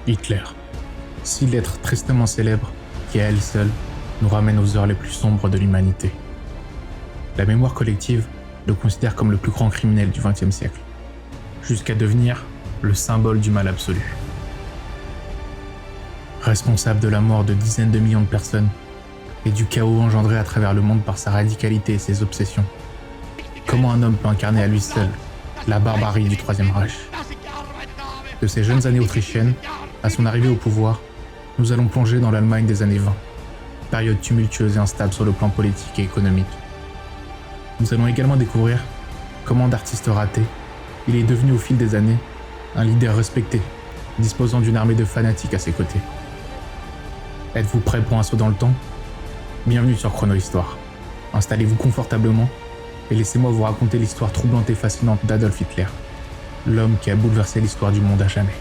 Hitler. 6 lettres tristement célèbres qui, à elles seules, nous ramènent aux heures les plus sombres de l'humanité. La mémoire collective le considère comme le plus grand criminel du XXe siècle, jusqu'à devenir le symbole du mal absolu. Responsable de la mort de dizaines de millions de personnes et du chaos engendré à travers le monde par sa radicalité et ses obsessions, comment un homme peut incarner à lui seul la barbarie du Troisième Reich? De ses jeunes années autrichiennes à son arrivée au pouvoir, nous allons plonger dans l'Allemagne des années 20, période tumultueuse et instable sur le plan politique et économique. Nous allons également découvrir comment d'artiste raté, il est devenu au fil des années un leader respecté, disposant d'une armée de fanatiques à ses côtés. Êtes-vous prêts pour un saut dans le temps? Bienvenue sur Chrono-Histoire. Installez-vous confortablement et laissez-moi vous raconter l'histoire troublante et fascinante d'Adolf Hitler, l'homme qui a bouleversé l'histoire du monde à jamais.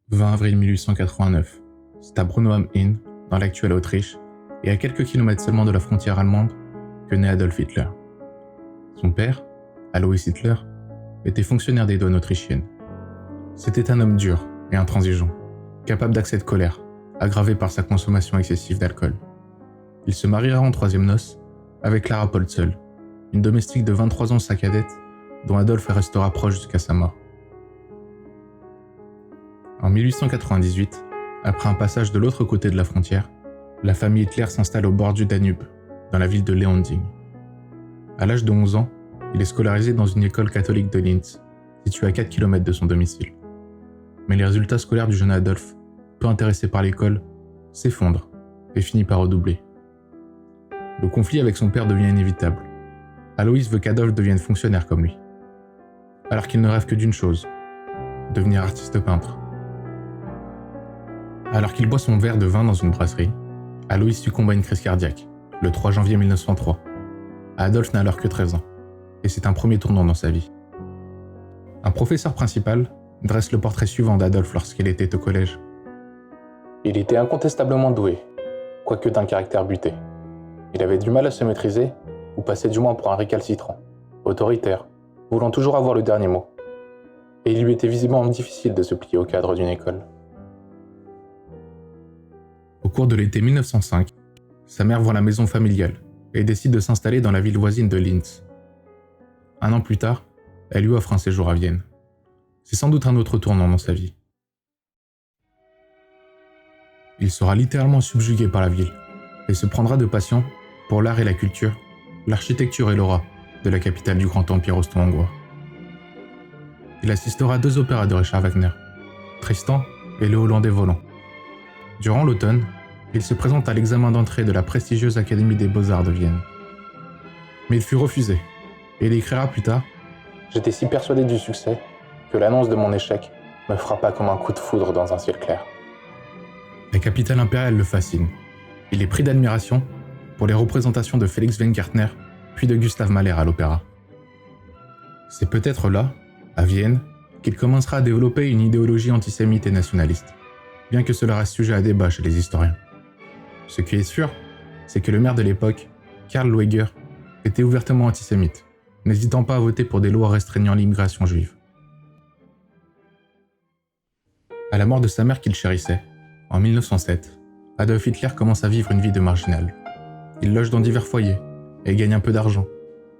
« 20 avril 1889, c'est à Brunno am Inn, dans l'actuelle Autriche, et à quelques kilomètres seulement de la frontière allemande, que naît Adolf Hitler. Son père, Alois Hitler, était fonctionnaire des douanes autrichiennes. C'était un homme dur et intransigeant, capable d'accès de colère, aggravé par sa consommation excessive d'alcool. Il se mariera en troisième noces avec Clara Polzl, une domestique de 23 ans sa cadette, dont Adolf restera proche jusqu'à sa mort. En 1898, après un passage de l'autre côté de la frontière, la famille Hitler s'installe au bord du Danube, dans la ville de Leonding. À l'âge de 11 ans, il est scolarisé dans une école catholique de Linz, située à 4 km de son domicile. Mais les résultats scolaires du jeune Adolf, peu intéressé par l'école, s'effondrent et finit par redoubler. Le conflit avec son père devient inévitable. Alois veut qu'Adolf devienne fonctionnaire comme lui, alors qu'il ne rêve que d'une chose, devenir artiste peintre. Alors qu'il boit son verre de vin dans une brasserie, Alois succombe à une crise cardiaque, le 3 janvier 1903. Adolf n'a alors que 13 ans, et c'est un premier tournant dans sa vie. Un professeur principal dresse le portrait suivant d'Adolf lorsqu'il était au collège. Il était incontestablement doué, quoique d'un caractère buté. Il avait du mal à se maîtriser, ou passait du moins pour un récalcitrant, autoritaire, voulant toujours avoir le dernier mot. Et il lui était visiblement difficile de se plier au cadre d'une école. Au cours de l'été 1905, sa mère vend la maison familiale et décide de s'installer dans la ville voisine de Linz. Un an plus tard, elle lui offre un séjour à Vienne. C'est sans doute un autre tournant dans sa vie. Il sera littéralement subjugué par la ville et se prendra de passion pour l'art et la culture, l'architecture et l'aura de la capitale du grand empire austro-hongrois. Il assistera à 2 opéras de Richard Wagner, Tristan et Le Hollandais volant. Durant l'automne, il se présente à l'examen d'entrée de la prestigieuse Académie des Beaux-Arts de Vienne. Mais il fut refusé, et il écrira plus tard « J'étais si persuadé du succès que l'annonce de mon échec me frappa comme un coup de foudre dans un ciel clair. » La capitale impériale le fascine. Il est pris d'admiration pour les représentations de Félix Weingartner, puis de Gustav Mahler à l'opéra. C'est peut-être là, à Vienne, qu'il commencera à développer une idéologie antisémite et nationaliste, bien que cela reste sujet à débat chez les historiens. Ce qui est sûr, c'est que le maire de l'époque, Karl Lueger, était ouvertement antisémite, n'hésitant pas à voter pour des lois restreignant l'immigration juive. À la mort de sa mère qu'il chérissait, en 1907, Adolf Hitler commence à vivre une vie de marginal. Il loge dans divers foyers et gagne un peu d'argent,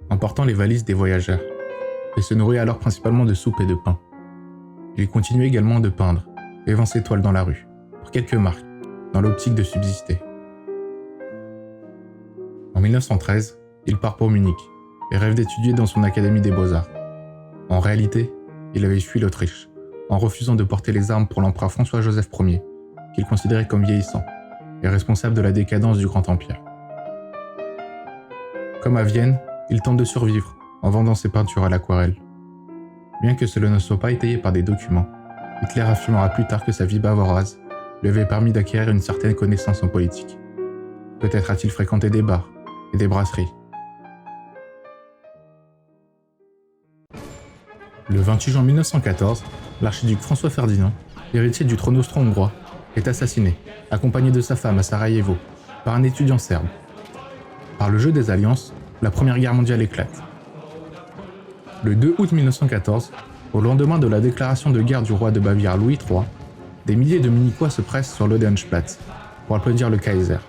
en portant les valises des voyageurs, et se nourrit alors principalement de soupe et de pain. Il continue également de peindre et vend ses toiles dans la rue, pour quelques marques, dans l'optique de subsister. En 1913, il part pour Munich et rêve d'étudier dans son Académie des Beaux-Arts. En réalité, il avait fui l'Autriche, en refusant de porter les armes pour l'empereur François-Joseph Ier, qu'il considérait comme vieillissant et responsable de la décadence du Grand Empire. Comme à Vienne, il tente de survivre en vendant ses peintures à l'aquarelle. Bien que cela ne soit pas étayé par des documents, Hitler affirmera plus tard que sa vie bavaroise lui avait permis d'acquérir une certaine connaissance en politique. Peut-être a-t-il fréquenté des bars et des brasseries. Le 28 juin 1914, l'archiduc François Ferdinand, héritier du trône austro-hongrois, est assassiné, accompagné de sa femme à Sarajevo, par un étudiant serbe. Par le jeu des alliances, la Première Guerre mondiale éclate. Le 2 août 1914, au lendemain de la déclaration de guerre du roi de Bavière Louis III, des milliers de Munichois se pressent sur l'Odensplatz pour applaudir le Kaiser.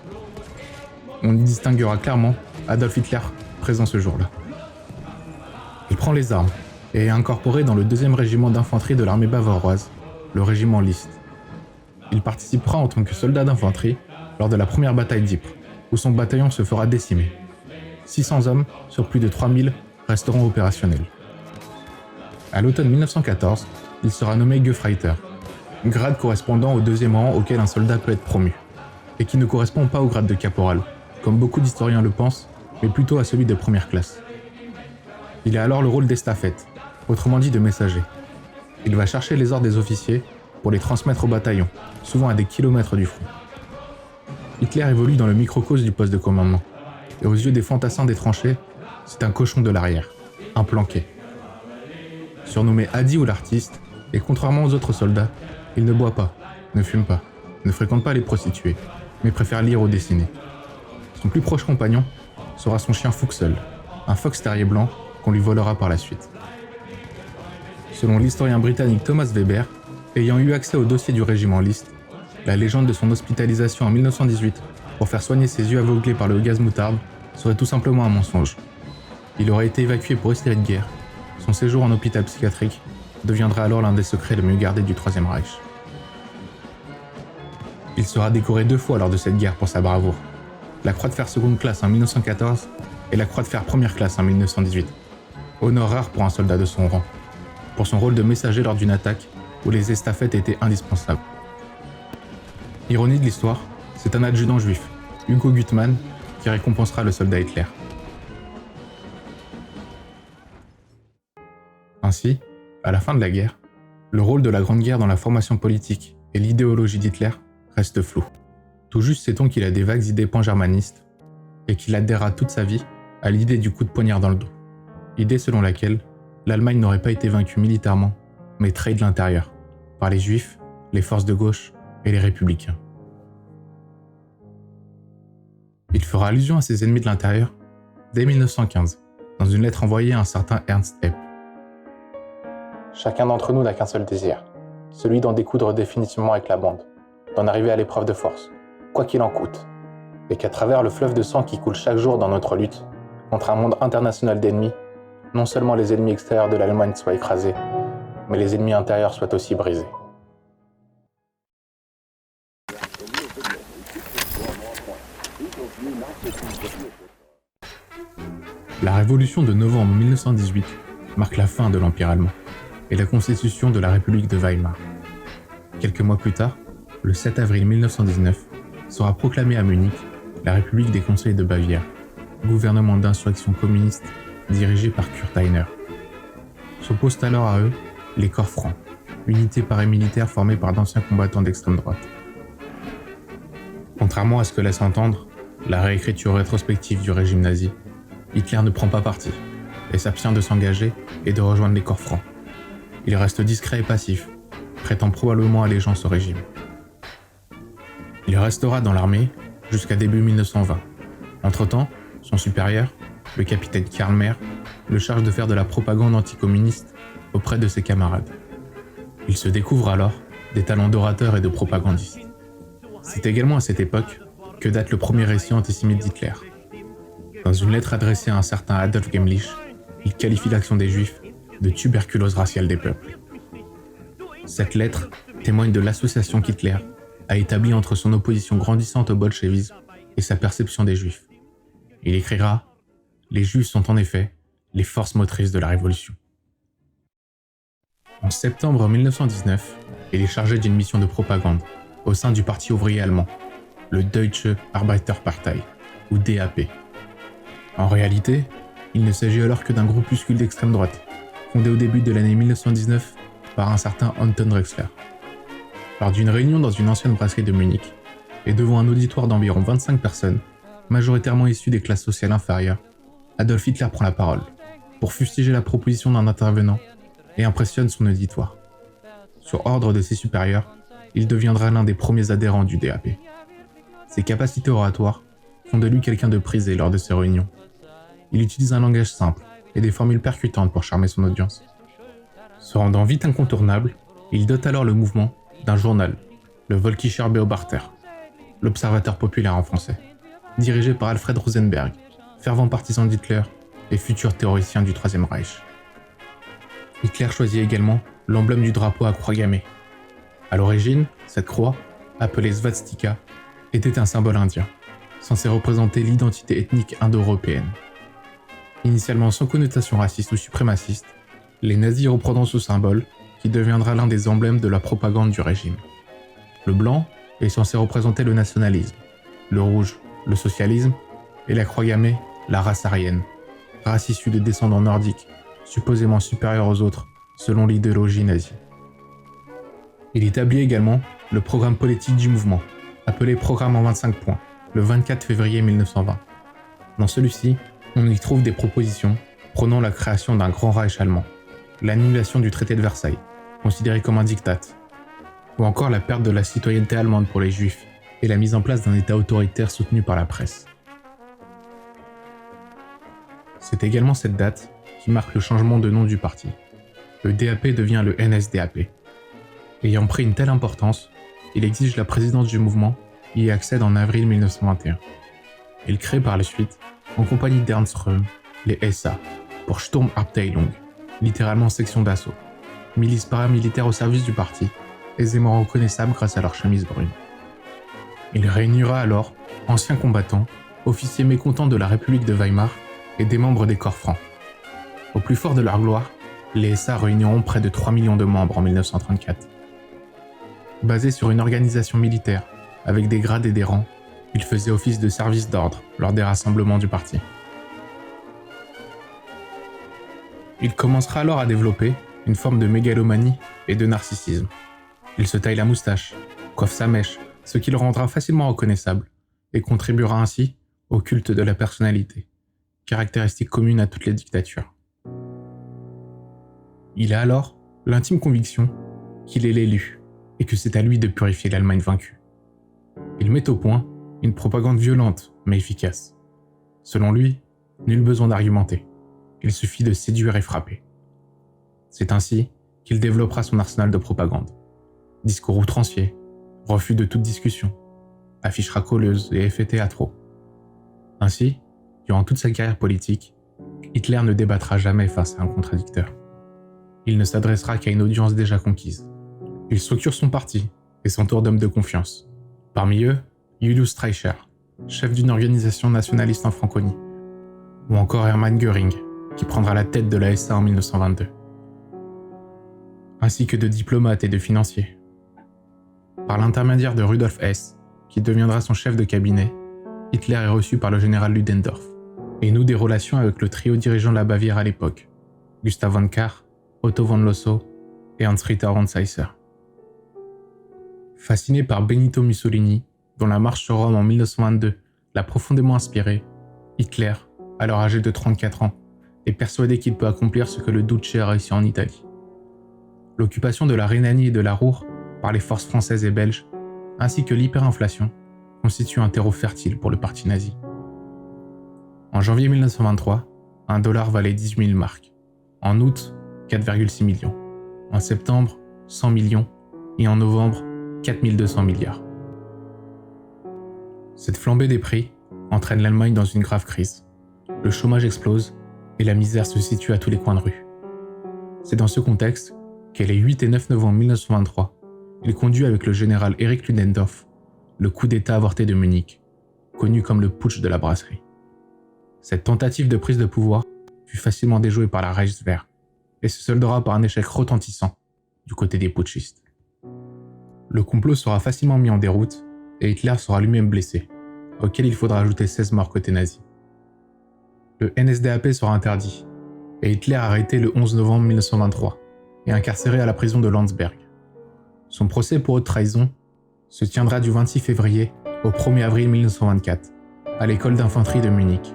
On y distinguera clairement Adolf Hitler présent ce jour-là. Il prend les armes et est incorporé dans le 2e régiment d'infanterie de l'armée bavaroise, le régiment List. Il participera en tant que soldat d'infanterie lors de la première bataille d'Ypres, où son bataillon se fera décimer. 600 hommes sur plus de 3000 resteront opérationnels. À l'automne 1914, il sera nommé Gefreiter, grade correspondant au 2e rang auquel un soldat peut être promu, et qui ne correspond pas au grade de caporal, comme beaucoup d'historiens le pensent, mais plutôt à celui de première classe. Il a alors le rôle d'estafette, autrement dit de messager. Il va chercher les ordres des officiers pour les transmettre au bataillon, souvent à des kilomètres du front. Hitler évolue dans le microcosme du poste de commandement, et aux yeux des fantassins des tranchées, c'est un cochon de l'arrière, un planqué. Surnommé Hadi ou l'artiste, et contrairement aux autres soldats, il ne boit pas, ne fume pas, ne fréquente pas les prostituées, mais préfère lire ou dessiner. Son plus proche compagnon sera son chien Fuchsel, un fox terrier blanc qu'on lui volera par la suite. Selon l'historien britannique Thomas Weber, ayant eu accès au dossier du régiment List, la légende de son hospitalisation en 1918 pour faire soigner ses yeux aveuglés par le gaz moutarde serait tout simplement un mensonge. Il aurait été évacué pour hystérie de guerre. Son séjour en hôpital psychiatrique deviendra alors l'un des secrets les mieux gardés du Troisième Reich. Il sera décoré 2 fois lors de cette guerre pour sa bravoure. La croix de fer seconde classe en 1914 et la croix de fer première classe en 1918. Honneur rare pour un soldat de son rang, pour son rôle de messager lors d'une attaque où les estafettes étaient indispensables. Ironie de l'histoire, c'est un adjudant juif, Hugo Gutmann, qui récompensera le soldat Hitler. Ainsi, à la fin de la guerre, le rôle de la Grande Guerre dans la formation politique et l'idéologie d'Hitler reste flou. Tout juste sait-on qu'il a des vagues idées pan-germanistes et qu'il adhérera toute sa vie à l'idée du coup de poignard dans le dos. Idée selon laquelle l'Allemagne n'aurait pas été vaincue militairement, mais trahie de l'intérieur, par les Juifs, les forces de gauche et les républicains. Il fera allusion à ses ennemis de l'intérieur dès 1915, dans une lettre envoyée à un certain Ernst Epp. Chacun d'entre nous n'a qu'un seul désir, celui d'en découdre définitivement avec la bande, d'en arriver à l'épreuve de force, quoi qu'il en coûte, et qu'à travers le fleuve de sang qui coule chaque jour dans notre lutte, contre un monde international d'ennemis, non seulement les ennemis extérieurs de l'Allemagne soient écrasés, mais les ennemis intérieurs soient aussi brisés. La révolution de novembre 1918 marque la fin de l'Empire allemand et la constitution de la République de Weimar. Quelques mois plus tard, le 7 avril 1919, sera proclamée à Munich la République des Conseils de Bavière, gouvernement d'insurrection communiste dirigé par Kurt Heiner. S'opposent alors à eux les corps francs, unité paramilitaire formée par d'anciens combattants d'extrême droite. Contrairement à ce que laisse entendre la réécriture rétrospective du régime nazi, Hitler ne prend pas parti et s'abstient de s'engager et de rejoindre les corps francs. Il reste discret et passif, prêtant probablement allégeance au régime. Il restera dans l'armée jusqu'à début 1920. Entre-temps, son supérieur, le capitaine Karl Mayer, le charge de faire de la propagande anticommuniste auprès de ses camarades. Il se découvre alors des talents d'orateur et de propagandiste. C'est également à cette époque que date le premier récit antisémite d'Hitler. Dans une lettre adressée à un certain Adolf Gemlich, il qualifie l'action des Juifs de tuberculose raciale des peuples. Cette lettre témoigne de l'association qu'Hitler a établie entre son opposition grandissante au bolchevisme et sa perception des Juifs. Il écrira « Les Juifs sont en effet les forces motrices de la Révolution ». En septembre 1919, il est chargé d'une mission de propagande au sein du Parti ouvrier allemand, le Deutsche Arbeiterpartei, ou DAP. En réalité, il ne s'agit alors que d'un groupuscule d'extrême droite, fondé au début de l'année 1919 par un certain Anton Drexler. Lors d'une réunion dans une ancienne brasserie de Munich, et devant un auditoire d'environ 25 personnes, majoritairement issues des classes sociales inférieures, Adolf Hitler prend la parole, pour fustiger la proposition d'un intervenant, et impressionne son auditoire. Sur ordre de ses supérieurs, il deviendra l'un des premiers adhérents du DAP. Ses capacités oratoires font de lui quelqu'un de prisé lors de ses réunions. Il utilise un langage simple et des formules percutantes pour charmer son audience. Se rendant vite incontournable, il dote alors le mouvement d'un journal, le Volkischer Beobachter, l'Observateur populaire en français, dirigé par Alfred Rosenberg, fervent partisan d'Hitler et futur théoricien du Troisième Reich. Hitler choisit également l'emblème du drapeau à croix gammée. À l'origine, cette croix, appelée svastika, était un symbole indien, censé représenter l'identité ethnique indo-européenne. Initialement sans connotation raciste ou suprémaciste, les nazis reprendront ce symbole qui deviendra l'un des emblèmes de la propagande du régime. Le blanc est censé représenter le nationalisme, le rouge, le socialisme, et la croix gammée, la race aryenne, race issue de descendants nordiques, supposément supérieurs aux autres, selon l'idéologie nazie. Il établit également le programme politique du mouvement, appelé Programme en 25 points, le 24 février 1920. Dans celui-ci, on y trouve des propositions prônant la création d'un grand Reich allemand, l'annulation du traité de Versailles, considéré comme un diktat, ou encore la perte de la citoyenneté allemande pour les juifs et la mise en place d'un État autoritaire soutenu par la presse. C'est également cette date qui marque le changement de nom du parti. Le DAP devient le NSDAP. Ayant pris une telle importance, il exige la présidence du mouvement et y accède en avril 1921. Il crée par la suite, en compagnie d'Ernst Röhm, les SA, pour Sturmabteilung, littéralement section d'assaut, milice paramilitaire au service du parti, aisément reconnaissable grâce à leur chemise brune. Il réunira alors anciens combattants, officiers mécontents de la République de Weimar et des membres des corps francs. Au plus fort de leur gloire, les SA réuniront près de 3 millions de membres en 1934. Basé sur une organisation militaire, avec des grades et des rangs, il faisait office de service d'ordre lors des rassemblements du parti. Il commencera alors à développer une forme de mégalomanie et de narcissisme. Il se taille la moustache, coiffe sa mèche, ce qui le rendra facilement reconnaissable et contribuera ainsi au culte de la personnalité, caractéristique commune à toutes les dictatures. Il a alors l'intime conviction qu'il est l'élu et que c'est à lui de purifier l'Allemagne vaincue. Il met au point une propagande violente mais efficace. Selon lui, nul besoin d'argumenter, il suffit de séduire et frapper. C'est ainsi qu'il développera son arsenal de propagande. Discours outranciers, refus de toute discussion, affiches racoleuses et effets théâtraux. Ainsi, durant toute sa carrière politique, Hitler ne débattra jamais face à un contradicteur. Il ne s'adressera qu'à une audience déjà conquise. Il structure son parti et s'entoure d'hommes de confiance. Parmi eux, Julius Streicher, chef d'une organisation nationaliste en Franconie, ou encore Hermann Göring, qui prendra la tête de la SA en 1922, ainsi que de diplomates et de financiers. Par l'intermédiaire de Rudolf Hess, qui deviendra son chef de cabinet, Hitler est reçu par le général Ludendorff et noue des relations avec le trio dirigeant de la Bavière à l'époque, Gustav von Kahr, Otto von Lossow et Hans-Ritter von Seisser. Fasciné par Benito Mussolini, dont la marche sur Rome en 1922 l'a profondément inspiré, Hitler, alors âgé de 34 ans, est persuadé qu'il peut accomplir ce que le Duce a réussi en Italie. L'occupation de la Rhénanie et de la Ruhr par les forces françaises et belges, ainsi que l'hyperinflation, constituent un terreau fertile pour le parti nazi. En janvier 1923, un dollar valait 18 000 marks. En août, 4,6 millions. En septembre, 100 millions. Et en novembre, 4 200 milliards. Cette flambée des prix entraîne l'Allemagne dans une grave crise. Le chômage explose et la misère se situe à tous les coins de rue. C'est dans ce contexte que les 8 et 9 novembre 1923, il conduit avec le général Erich Ludendorff le coup d'État avorté de Munich, connu comme le putsch de la brasserie. Cette tentative de prise de pouvoir fut facilement déjouée par la Reichswehr et se soldera par un échec retentissant du côté des putschistes. Le complot sera facilement mis en déroute et Hitler sera lui-même blessé, auquel il faudra ajouter 16 morts côté nazi. Le NSDAP sera interdit et Hitler arrêté le 11 novembre 1923 et incarcéré à la prison de Landsberg. Son procès pour haute trahison se tiendra du 26 février au 1er avril 1924 à l'école d'infanterie de Munich.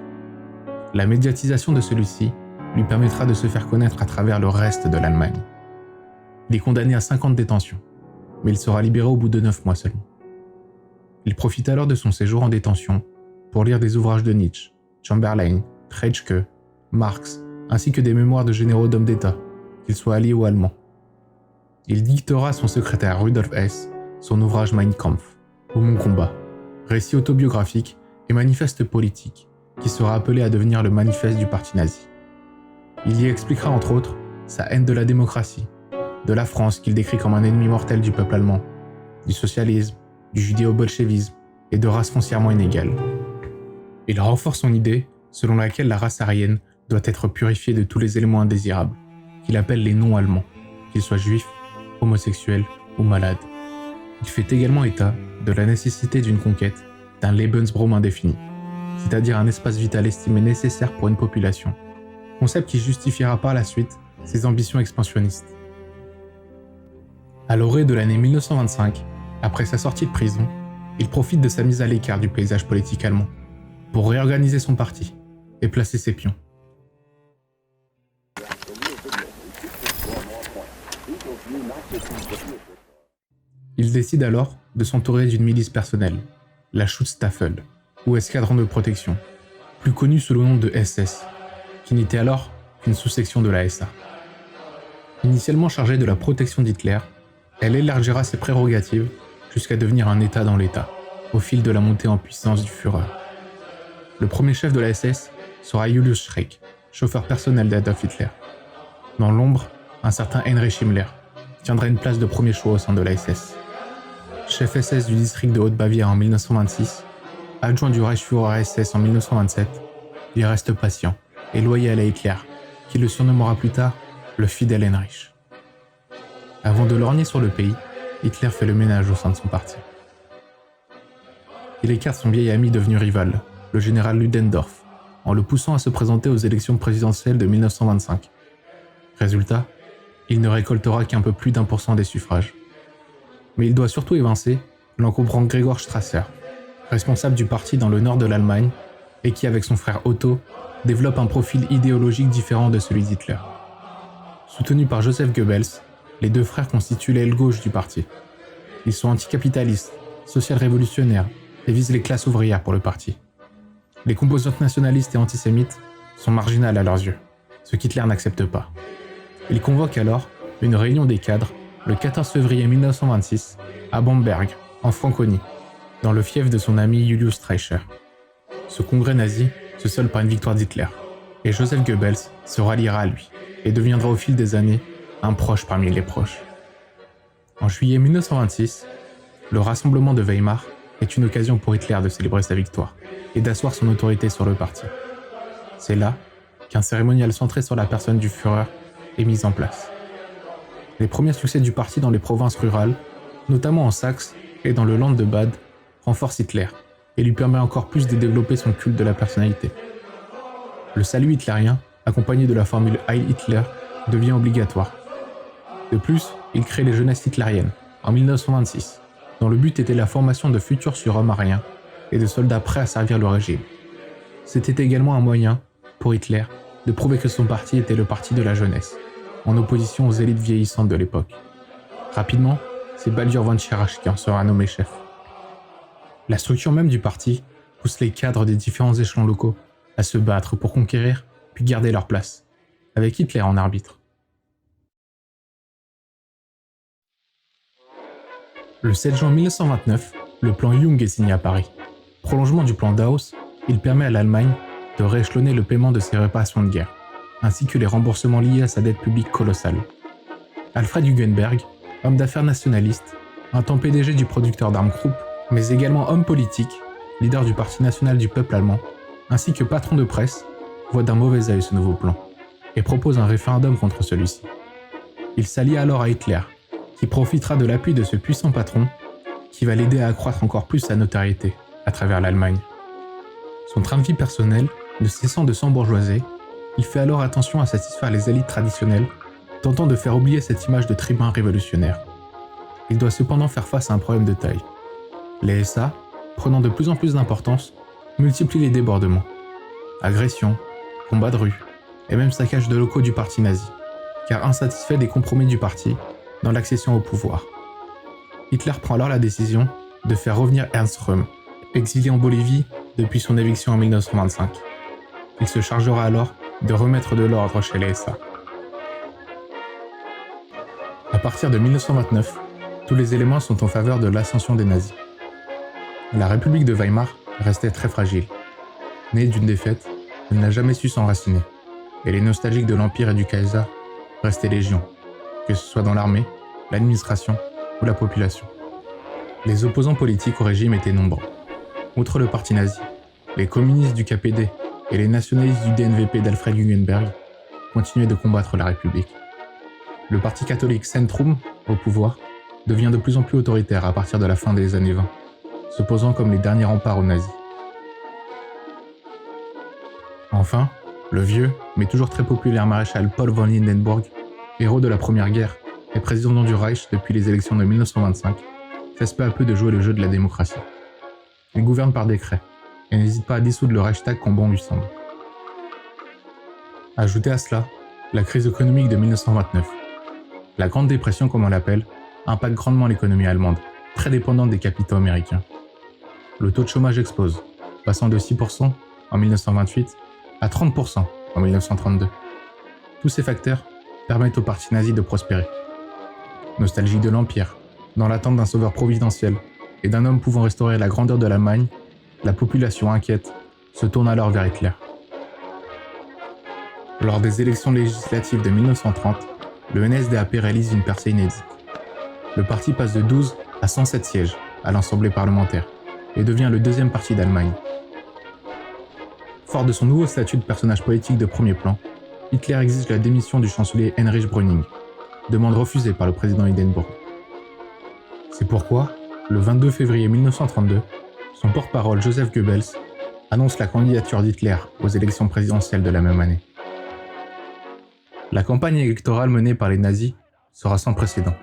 La médiatisation de celui-ci lui permettra de se faire connaître à travers le reste de l'Allemagne. Il est condamné à 5 ans de détention, mais il sera libéré au bout de 9 mois seulement. Il profite alors de son séjour en détention pour lire des ouvrages de Nietzsche, Chamberlain, Treitschke, Marx, ainsi que des mémoires de généraux d'hommes d'État, qu'ils soient alliés ou allemands. Il dictera à son secrétaire Rudolf Hess son ouvrage Mein Kampf, ou Mon combat, récit autobiographique et manifeste politique, qui sera appelé à devenir le manifeste du parti nazi. Il y expliquera entre autres sa haine de la démocratie, de la France qu'il décrit comme un ennemi mortel du peuple allemand, du socialisme, du judéo-bolchevisme et de races foncièrement inégales. Il renforce son idée selon laquelle la race aryenne doit être purifiée de tous les éléments indésirables, qu'il appelle les non-allemands, qu'ils soient juifs, homosexuels ou malades. Il fait également état de la nécessité d'une conquête d'un Lebensraum indéfini, c'est-à-dire un espace vital estimé nécessaire pour une population, concept qui justifiera par la suite ses ambitions expansionnistes. À l'orée de l'année 1925, après sa sortie de prison, il profite de sa mise à l'écart du paysage politique allemand pour réorganiser son parti et placer ses pions. Il décide alors de s'entourer d'une milice personnelle, la Schutzstaffel, ou escadron de protection, plus connu sous le nom de SS, qui n'était alors qu'une sous-section de la SA. Initialement chargée de la protection d'Hitler, elle élargira ses prérogatives jusqu'à devenir un État dans l'État, au fil de la montée en puissance du Führer. Le premier chef de la SS sera Julius Schreck, chauffeur personnel d'Adolf Hitler. Dans l'ombre, un certain Heinrich Himmler tiendra une place de premier choix au sein de la SS. Chef SS du district de Haute-Bavière en 1926, adjoint du Reichsführer SS en 1927, il reste patient et loyal à Hitler, qui le surnommera plus tard le fidèle Heinrich. Avant de lorgner sur le pays, Hitler fait le ménage au sein de son parti. Il écarte son vieil ami devenu rival, le général Ludendorff, en le poussant à se présenter aux élections présidentielles de 1925. Résultat, il ne récoltera qu'un peu plus d'1% des suffrages. Mais il doit surtout évincer l'encombrant Gregor Strasser, responsable du parti dans le nord de l'Allemagne et qui, avec son frère Otto, développe un profil idéologique différent de celui d'Hitler. Soutenus par Joseph Goebbels, les deux frères constituent l'aile gauche du parti. Ils sont anticapitalistes, social-révolutionnaires et visent les classes ouvrières pour le parti. Les composantes nationalistes et antisémites sont marginales à leurs yeux, ce qu'Hitler n'accepte pas. Il convoque alors une réunion des cadres le 14 février 1926 à Bamberg, en Franconie, dans le fief de son ami Julius Streicher. Ce congrès nazi se solde par une victoire d'Hitler, et Joseph Goebbels se ralliera à lui et deviendra au fil des années un proche parmi les proches. En juillet 1926, le rassemblement de Weimar est une occasion pour Hitler de célébrer sa victoire et d'asseoir son autorité sur le parti. C'est là qu'un cérémonial centré sur la personne du Führer est mis en place. Les premiers succès du parti dans les provinces rurales, notamment en Saxe et dans le Land de Bade, renforcent Hitler et lui permet encore plus de développer son culte de la personnalité. Le salut hitlérien, accompagné de la formule Heil Hitler, devient obligatoire. De plus, il crée les jeunesses hitlériennes, en 1926, dont le but était la formation de futurs surhommes aryens et de soldats prêts à servir le régime. C'était également un moyen, pour Hitler, de prouver que son parti était le parti de la jeunesse, en opposition aux élites vieillissantes de l'époque. Rapidement, c'est Baldur von Schirach qui en sera nommé chef. La structure même du parti pousse les cadres des différents échelons locaux à se battre pour conquérir puis garder leur place, avec Hitler en arbitre. Le 7 juin 1929, le plan Jung est signé à Paris. Prolongement du plan Dawes, il permet à l'Allemagne de rééchelonner le paiement de ses réparations de guerre, ainsi que les remboursements liés à sa dette publique colossale. Alfred Hugenberg, homme d'affaires nationaliste, un temps PDG du producteur d'armes Krupp, mais également homme politique, leader du Parti national du peuple allemand, ainsi que patron de presse, voit d'un mauvais œil ce nouveau plan, et propose un référendum contre celui-ci. Il s'allie alors à Hitler, qui profitera de l'appui de ce puissant patron, qui va l'aider à accroître encore plus sa notoriété à travers l'Allemagne. Son train de vie personnel ne cessant de s'embourgeoiser, il fait alors attention à satisfaire les élites traditionnelles, tentant de faire oublier cette image de tribun révolutionnaire. Il doit cependant faire face à un problème de taille. Les SA, prenant de plus en plus d'importance, multiplient les débordements. Agressions, combats de rue, et même saccage de locaux du parti nazi, car insatisfait des compromis du parti, dans l'accession au pouvoir. Hitler prend alors la décision de faire revenir Ernst Röhm, exilé en Bolivie depuis son éviction en 1925. Il se chargera alors de remettre de l'ordre chez les SA. À partir de 1929, tous les éléments sont en faveur de l'ascension des nazis. La République de Weimar restait très fragile. Née d'une défaite, elle n'a jamais su s'enraciner, et les nostalgiques de l'Empire et du Kaiser restaient légion, que ce soit dans l'armée, l'administration ou la population. Les opposants politiques au régime étaient nombreux. Outre le parti nazi, les communistes du KPD et les nationalistes du DNVP d'Alfred Hugenberg continuaient de combattre la République. Le parti catholique Centrum, au pouvoir, devient de plus en plus autoritaire à partir de la fin des années 20, se posant comme les derniers remparts aux nazis. Enfin, le vieux, mais toujours très populaire maréchal Paul von Hindenburg, héros de la Première Guerre et président du Reich depuis les élections de 1925, cesse peu à peu de jouer le jeu de la démocratie. Il gouverne par décret et n'hésite pas à dissoudre le Reichstag quand bon lui semble. Ajoutez à cela la crise économique de 1929. La Grande Dépression, comme on l'appelle, impacte grandement l'économie allemande, très dépendante des capitaux américains. Le taux de chômage explose, passant de 6% en 1928 à 30% en 1932. Tous ces facteurs permettent au parti nazi de prospérer. Nostalgique de l'Empire, dans l'attente d'un sauveur providentiel et d'un homme pouvant restaurer la grandeur de l'Allemagne, la population inquiète se tourne alors vers Hitler. Lors des élections législatives de 1930, le NSDAP réalise une percée inédite. Le parti passe de 12 à 107 sièges à l'Assemblée parlementaire et devient le deuxième parti d'Allemagne. Fort de son nouveau statut de personnage politique de premier plan, Hitler exige la démission du chancelier Heinrich Brüning, demande refusée par le président Hindenburg. C'est pourquoi, le 22 février 1932, son porte-parole Joseph Goebbels annonce la candidature d'Hitler aux élections présidentielles de la même année. La campagne électorale menée par les nazis sera sans précédent.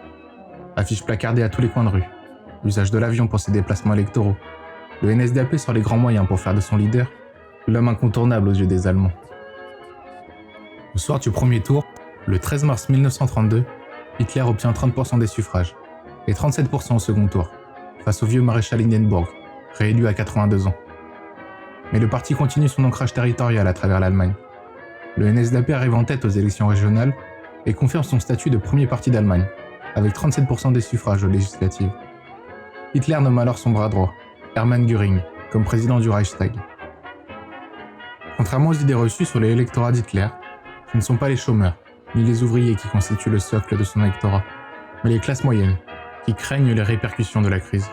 Affiches placardées à tous les coins de rue, usage de l'avion pour ses déplacements électoraux, le NSDAP sort les grands moyens pour faire de son leader l'homme incontournable aux yeux des Allemands. Au soir du premier tour, le 13 mars 1932, Hitler obtient 30% des suffrages et 37% au second tour, face au vieux maréchal Hindenburg, réélu à 82 ans. Mais le parti continue son ancrage territorial à travers l'Allemagne. Le NSDAP arrive en tête aux élections régionales et confirme son statut de premier parti d'Allemagne, avec 37% des suffrages aux législatives. Hitler nomme alors son bras droit, Hermann Göring, comme président du Reichstag. Contrairement aux idées reçues sur l'électorat d'Hitler, ce ne sont pas les chômeurs, ni les ouvriers qui constituent le socle de son électorat, mais les classes moyennes, qui craignent les répercussions de la crise.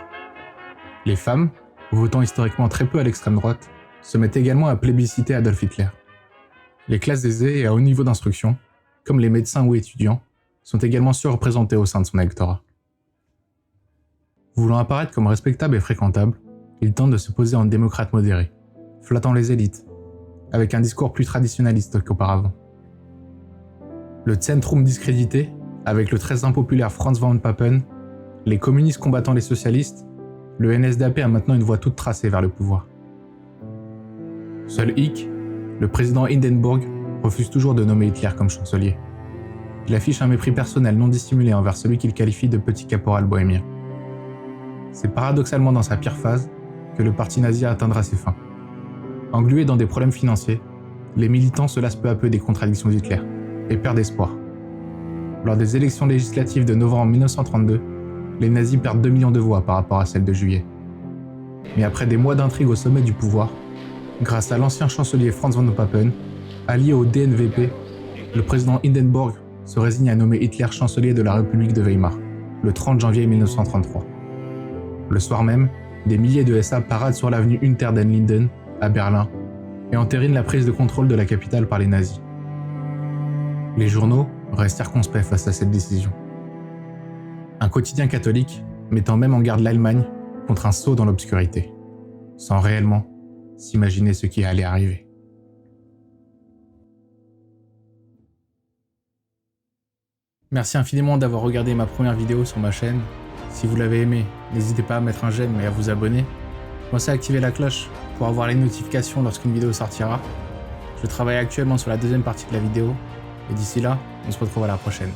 Les femmes, votant historiquement très peu à l'extrême droite, se mettent également à plébisciter Adolf Hitler. Les classes aisées et à haut niveau d'instruction, comme les médecins ou étudiants, sont également surreprésentées au sein de son électorat. Voulant apparaître comme respectable et fréquentable, il tente de se poser en démocrate modéré, flattant les élites, avec un discours plus traditionnaliste qu'auparavant. Le Zentrum discrédité, avec le très impopulaire Franz von Papen, les communistes combattant les socialistes, le NSDAP a maintenant une voie toute tracée vers le pouvoir. Seul hic, le président Hindenburg refuse toujours de nommer Hitler comme chancelier. Il affiche un mépris personnel non dissimulé envers celui qu'il qualifie de petit caporal bohémien. C'est paradoxalement dans sa pire phase que le parti nazi atteindra ses fins. Englués dans des problèmes financiers, les militants se lassent peu à peu des contradictions d'Hitler et perdent espoir. Lors des élections législatives de novembre 1932, les nazis perdent 2 millions de voix par rapport à celles de juillet. Mais après des mois d'intrigue au sommet du pouvoir, grâce à l'ancien chancelier Franz von Papen, allié au DNVP, le président Hindenburg se résigne à nommer Hitler chancelier de la République de Weimar, le 30 janvier 1933. Le soir même, des milliers de SA paradent sur l'avenue Unter den Linden, à Berlin, et entérinent la prise de contrôle de la capitale par les nazis. Les journaux restent circonspects face à cette décision. Un quotidien catholique mettant même en garde l'Allemagne contre un saut dans l'obscurité, sans réellement s'imaginer ce qui allait arriver. Merci infiniment d'avoir regardé ma première vidéo sur ma chaîne. Si vous l'avez aimé, n'hésitez pas à mettre un j'aime et à vous abonner. Pensez à activer la cloche pour avoir les notifications lorsqu'une vidéo sortira. Je travaille actuellement sur la deuxième partie de la vidéo, et d'ici là, on se retrouve à la prochaine.